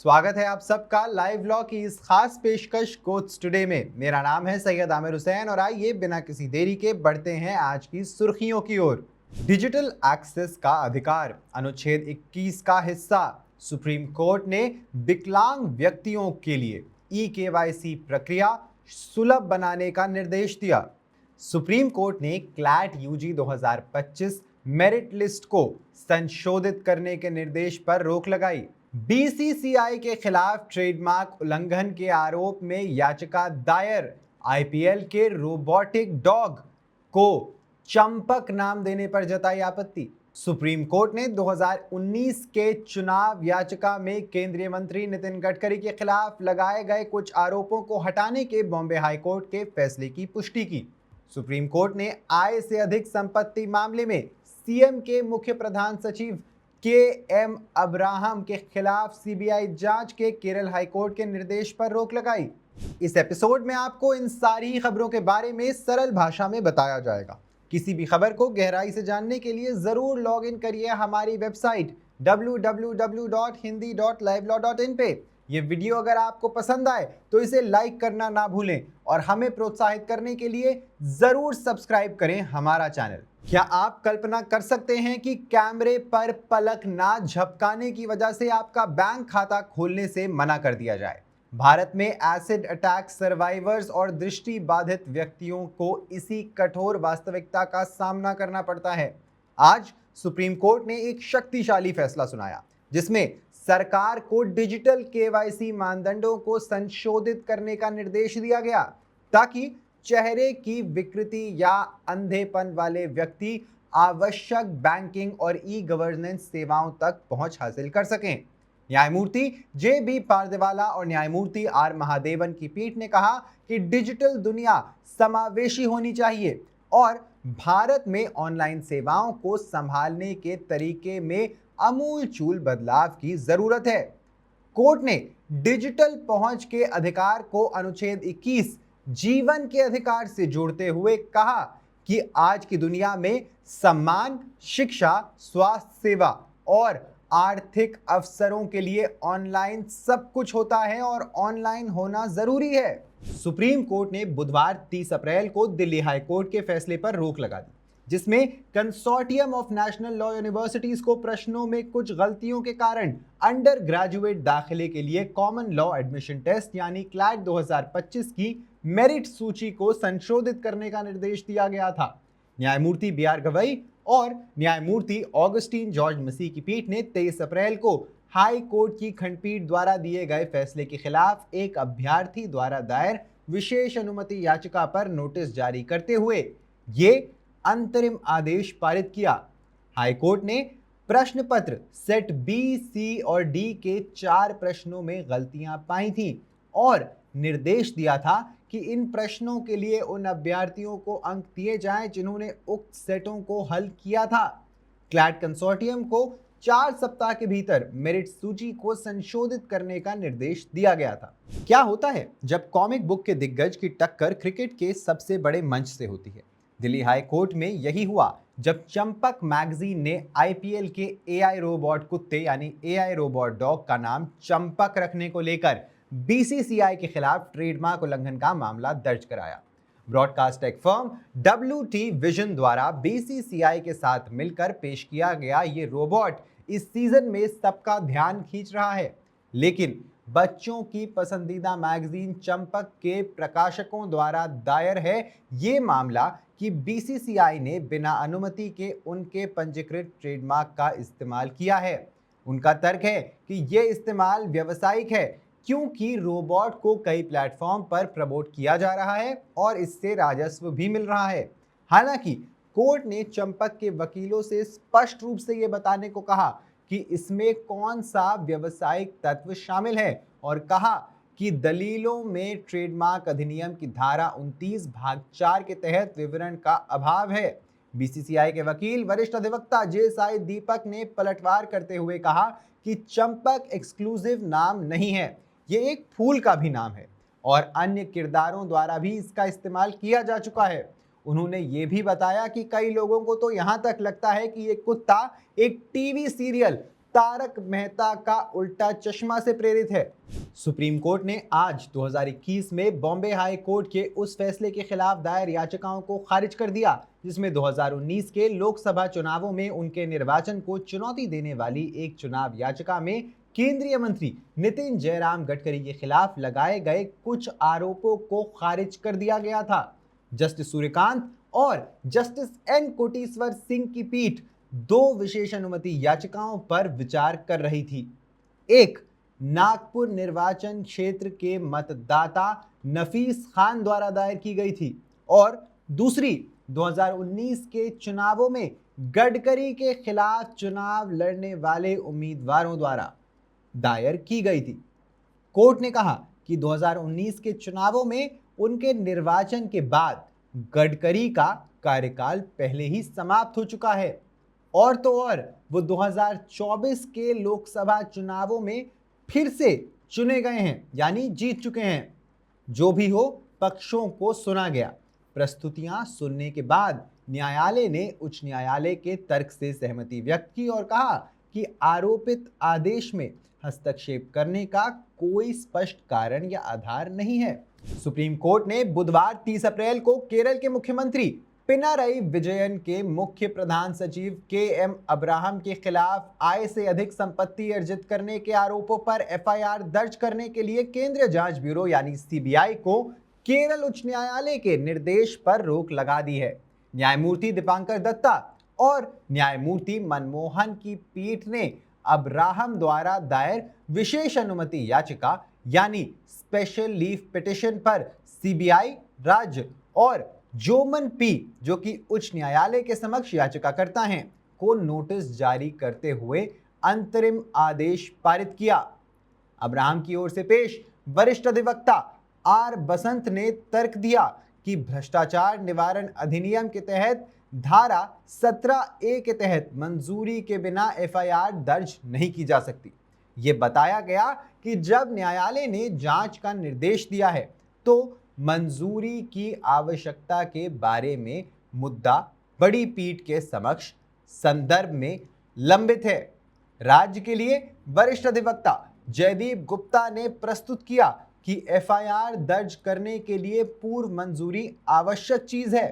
स्वागत है आप सबका लाइव व्लॉग की इस खास पेशकश कोट्स टुडे में। मेरा नाम है सैयद आमिर हुसैन और आइए बिना किसी देरी के बढ़ते हैं आज की सुर्खियों की ओर। डिजिटल एक्सेस का अधिकार अनुच्छेद 21 का हिस्सा सुप्रीम कोर्ट ने विकलांग व्यक्तियों के लिए ई-केवाईसी प्रक्रिया सुलभ बनाने का निर्देश दिया। सुप्रीम कोर्ट ने क्लैट यूजी 2025 मेरिट लिस्ट को संशोधित करने के निर्देश पर रोक लगाई। बीसीसीआई के खिलाफ ट्रेडमार्क उल्लंघन के आरोप में याचिका दायर। आईपीएल के रोबोटिक डॉग को चंपक नाम देने पर जताई आपत्ति। सुप्रीम कोर्ट ने 2019 के चुनाव याचिका में केंद्रीय मंत्री नितिन गडकरी के खिलाफ लगाए गए कुछ आरोपों को हटाने के बॉम्बे हाई कोर्ट के फैसले की पुष्टि की। सुप्रीम कोर्ट ने आय से अधिक संपत्ति मामले में सीएम के मुख्य प्रधान सचिव के.एम. अब्राहम के खिलाफ सीबीआई जांच के केरल हाईकोर्ट के निर्देश पर रोक लगाई। इस एपिसोड में आपको इन सारी खबरों के बारे में सरल भाषा में बताया जाएगा। किसी भी खबर को गहराई से जानने के लिए जरूर लॉग इन करिए हमारी वेबसाइट www.hindi.livelaw.in पे। ये वीडियो अगर आपको पसंद आए तो इसे लाइक करना ना भूलें और हमें प्रोत्साहित करने के लिए जरूर सब्सक्राइब करें हमारा चैनल। क्या आप कल्पना कर सकते हैं कि कैमरे पर पलक ना झपकाने की वजह से आपका बैंक खाता खोलने से मना कर दिया जाए? भारत में एसिड अटैक सर्वाइवर्स और दृष्टि बाधित व्यक्तियों को इसी कठोर वास्तविकता का सामना करना पड़ता है। आज सुप्रीम कोर्ट ने एक शक्तिशाली फैसला सुनाया जिसमें सरकार को डिजिटल केवाईसी मानदंडों को संशोधित करने का निर्देश दिया गया ताकि चेहरे की विकृति या अंधेपन वाले व्यक्ति आवश्यक बैंकिंग और ई गवर्नेंस सेवाओं तक पहुंच हासिल कर सकें। न्यायमूर्ति जे.बी. पारदेवाला और न्यायमूर्ति आर. महादेवन की पीठ ने कहा कि डिजिटल दुनिया समावेशी होनी चाहिए और भारत में ऑनलाइन सेवाओं को संभालने के तरीके में आमूलचूल बदलाव की जरूरत है। कोर्ट ने डिजिटल पहुंच के अधिकार को अनुच्छेद 21 जीवन के अधिकार से जोड़ते हुए कहा कि आज की दुनिया में सम्मान, शिक्षा, स्वास्थ्य सेवा और आर्थिक अवसरों के लिए ऑनलाइन सब कुछ होता है और ऑनलाइन होना जरूरी है। सुप्रीम कोर्ट ने बुधवार 30 अप्रैल को दिल्ली हाई कोर्ट के फैसले पर रोक लगा दी जिसमें consortium of national law universities को प्रश्नों में कुछ गलतियों के कारण अंडर ग्रेजुएट दाखिले के लिए कॉमन लॉ एडमिशन टेस्ट यानी क्लैट 2025 की मेरिट सूची को संशोधित करने का निर्देश दिया गया था। न्यायमूर्ति बी.आर. गवई और न्यायमूर्ति ऑगस्टीन जॉर्ज मसीह की पीठ ने 23 अप्रैल को हाई कोर्ट की खंडपीठ द्वारा दिए गए फैसले के खिलाफ एक अभ्यर्थी द्वारा दायर विशेष अनुमति याचिका पर नोटिस जारी करते हुए ये अंतरिम आदेश पारित किया। हाईकोर्ट ने प्रश्न पत्र सेट बी, सी और डी के 4 प्रश्नों में गलतियां पाई थीं और निर्देश दिया था कि इन प्रश्नों के लिए उन अभ्यर्थियों को अंक दिए जाएं जिन्होंने उक्त सेटों को हल किया था। क्लैट कंसोर्टियम को 4 सप्ताह के भीतर मेरिट सूची को संशोधित करने का निर्देश दिया गया था। क्या होता है जब कॉमिक बुक के दिग्गज की टक्कर क्रिकेट के सबसे बड़े मंच से होती है? दिल्ली हाई कोर्ट में यही हुआ जब चंपक मैगजीन ने आईपीएल के एआई रोबोट कुत्ते यानी एआई रोबोट डॉग का नाम चंपक रखने को लेकर बीसीसीआई के खिलाफ ट्रेडमार्क उल्लंघन का मामला दर्ज कराया। Broadcast take firm WT vision द्वारा बीसीसीआई के साथ मिलकर पेश किया गया ये रोबोट इस सीजन में सबका ध्यान खींच रहा है, लेकिन बच्चों की पसंदीदा मैगजीन चंपक के प्रकाशकों द्वारा दायर है ये मामला कि बीसीसीआई ने बिना अनुमति के उनके पंजीकृत ट्रेडमार्क का इस्तेमाल किया है। उनका तर्क है कि ये इस्तेमाल व्यावसायिक है क्योंकि रोबोट को कई प्लेटफॉर्म पर प्रमोट किया जा रहा है और इससे राजस्व भी मिल रहा है। हालांकि कोर्ट ने चंपक के वकीलों से स्पष्ट रूप से ये बताने को कहा कि इसमें कौन सा व्यावसायिक तत्व शामिल है और कहा कि दलीलों में ट्रेडमार्क अधिनियम की धारा 29 भाग 4 के तहत विवरण का अभाव है। बीसीसीआई के वकील वरिष्ठ अधिवक्ता जे. दीपक ने पलटवार करते हुए कहा कि चंपक एक्सक्लूसिव नाम नहीं है, ये एक फूल का भी नाम है और अन्य किरदारों द्वारा भी इसका इस्तेमाल किया जा चुका है। उन्होंने ये भी बताया कि कई लोगों को तो यहाँ तक लगता है कि ये कुत्ता एक टीवी सीरियल तारक मेहता का उल्टा चश्मा से प्रेरित है। सुप्रीम कोर्ट ने आज 2021 में बॉम्बे हाई कोर्ट के उस फैसले के खिलाफ दायर याचिकाओं को खारिज कर दिया जिसमें 2019 के लोकसभा चुनावों में उनके निर्वाचन को चुनौती देने वाली एक चुनाव याचिका में केंद्रीय मंत्री नितिन जयराम गडकरी के खिलाफ लगाए गए कुछ आरोपों को खारिज कर दिया गया था। जस्टिस सूर्यकांत और जस्टिस एन कोटेश्वर सिंह की पीठ दो विशेष अनुमति याचिकाओं पर विचार कर रही थी। एक नागपुर निर्वाचन क्षेत्र के मतदाता नफीस खान द्वारा दायर की गई थी और दूसरी 2019 के चुनावों में गडकरी के खिलाफ चुनाव लड़ने वाले उम्मीदवारों द्वारा दायर की गई थी। कोर्ट ने कहा कि 2019 के चुनावों में उनके निर्वाचन के बाद गडकरी का कार्यकाल पहले ही समाप्त हो चुका है और तो और वो 2024 के लोकसभा चुनावों में फिर से चुने गए हैं, यानी जीत चुके हैं। जो भी हो, पक्षों को सुना गया। प्रस्तुतियां सुनने के बाद न्यायालय ने उच्च न्यायालय के तर्क से सहमति व्यक्त की और कहा कि आरोपित आदेश में हस्तक्षेप करने का कोई स्पष्ट कारण या आधार नहीं है। सुप्रीम कोर्ट ने बुधवार 30 अप्रैल को केरल के मुख्यमंत्री पिनारई विजयन के मुख्य प्रधान सचिव के.एम. अब्राहम के खिलाफ आय से अधिक संपत्ति अर्जित करने के आरोपों पर एफआईआर दर्ज करने के लिए केंद्रीय जांच ब्यूरो यानी सीबीआई को केरल उच्च न्यायालय के निर्देश पर रोक लगा दी है। न्यायमूर्ति दीपांकर दत्ता और न्यायमूर्ति मनमोहन की पीठ ने अब्राहम द्वारा दायर विशेष अनुमति याचिका यानी स्पेशल लीव पिटिशन पर सीबीआई, राज्य और जोमन पी, जो कि उच्च न्यायालय के समक्ष याचिकाकर्ता हैं, को नोटिस जारी करते हुए अंतरिम आदेश पारित किया। अब्राहम की ओर से पेश वरिष्ठ अधिवक्ता आर बसंत ने तर्क दिया कि भ्रष्टाचार निवारण अधिनियम के तहत धारा 17A के तहत मंजूरी के बिना एफआईआर दर्ज नहीं की जा सकती। ये बताया गया कि जब न्यायालय ने जांच का निर्देश दिया है तो मंजूरी की आवश्यकता के बारे में मुद्दा बड़ी पीठ के समक्ष संदर्भ में लंबित है। राज्य के लिए वरिष्ठ अधिवक्ता जयदीप गुप्ता ने प्रस्तुत किया कि एफआईआर दर्ज करने के लिए पूर्व मंजूरी आवश्यक चीज है।